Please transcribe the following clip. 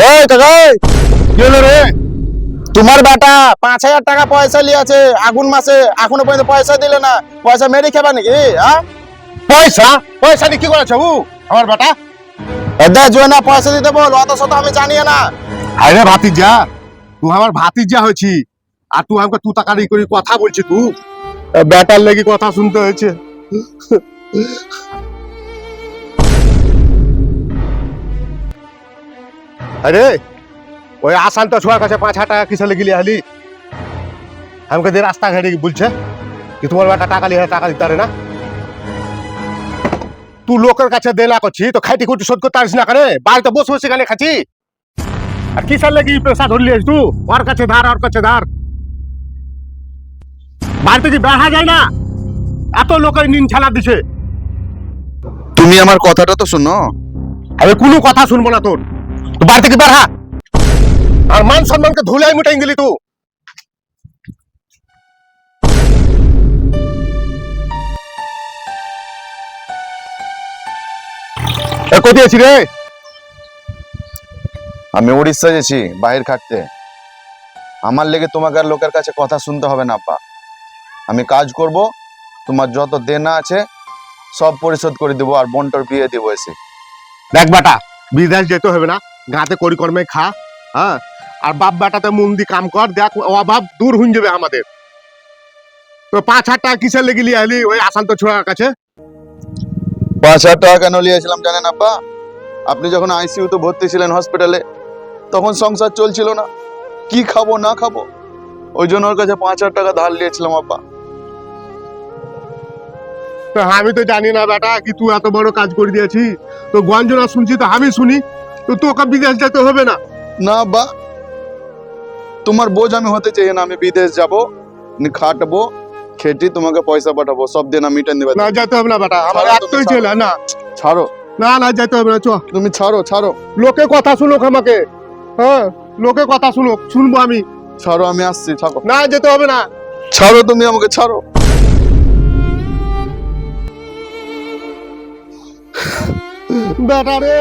এই কাকা, কি হলো রে? তোমার বেটা 5,000 টাকা পয়সা লিয়েছে আগুন মাসে, এখনো পর্যন্ত পয়সা দিলে না। পয়সা মেরে খাবা নাকি? হ্যাঁ, পয়সা পয়সা দিয়ে কি করেছে ও আমার বেটা? দেখ জয়না, পয়সা দিতে বল, অত শত আমি জানি না। আরে ভাতিজা, তুই আমার ভাতিজা হয়েছি আর তুই আমাকে তু তাকারি করে কথা বলছি, তুই বেটার লেগে কথা শুনতে হয়েছে। আরে ওই আসান তো ছোয়ার কাছে 5,000 টাকা কিসে লেগে লিয়ে হালি? আমাকে দিয়ে রাস্তা ঘাটে বলছে কি তোমার বেটা টাকা লিয়ে টাকা দিতে পারে না। তুই লোকের কাছে দেনা করছি তো খাইটি খুঁটি শোধ করতে পারিস না, করে বাড়িতে বসে বসে গানে খাচ্ছি। আর কিসের লেগে পেশা ধরলি তুই? ওর কাছে ধার, ওর কাছে ধার, বাড়িতে কি দেখা যায় না? এত লোকের নিন ছালা দিছে। তুমি আমার কথাটা তো শোনো। আমি কোনো কথা শুনবো না তোর। তুই বাড়ি থেকে বের হা। আর মান সম্মানকে ধুলাই মুটাই গেলি তুই। কোথায় আছি রে? আমি উড়িষ্যা গেছি বাহির খাটতে। আমার লেগে তোমাকে আর লোকের কাছে কথা শুনতে হবে না আব্বা। আমি কাজ করব, তোমার যত দেনা আছে সব পরিশোধ করে দেবো, আর বোনটার বিয়ে দেবো এসে। দেখ বেটা, বিদেশ যেতে হবে না, গাতে করি কর্মে খা। হ্যাঁ, আর বাপ বেটাতে মন দিয়ে কাম কর, দেখ অভাব দূর হয়ে যাবে আমাদের। তো 5,000 টাকা কিসের লেগে লিয়ে আলি ওই আসান্ত ছোড়ার কাছে? 5,000 টাকা কেন নিয়েছিলাম জানেন আব্বা? আপনি যখন আইসিইউতে ভর্তি ছিলেন হসপিটালে, তখন সংসার চলছিল না, কি খাবো না খাবো, ওই জন্য ওর কাছে 5,000 টাকা ধার নিয়েছিলাম আব্বা। তো আমি তো জানি না বেটা কি তুই এত বড় কাজ করে দিয়েছি। তো গঞ্জনা শুনছি তো আমি শুনি, তো তোকে বিদেশ যেতে হবে না। না আব্বা, তোমার বোঝ আমি হতে চাই না। আমি বিদেশ যাবো, খাটবো, খেটি তোমাকে পয়সা পাঠাবো, সব দেনা মিটান দেবে। না যেতে হবে না বেটা, আমার ছাড়ো, একটাই তুমি ছেলে না। ছাড়ো, না না যেতে হবে না, চ। তুমি ছাড়ো ছাড়ো লোকে কথা শুনুক আমাকে। হ্যাঁ, লোকে কথা শুনুক, শুনবো আমি। ছাড়ো, আমি আসছি, থাকো। না যেতে হবে না। ছাড়ো, তুমি আমাকে ছাড়ো। বেটা রে।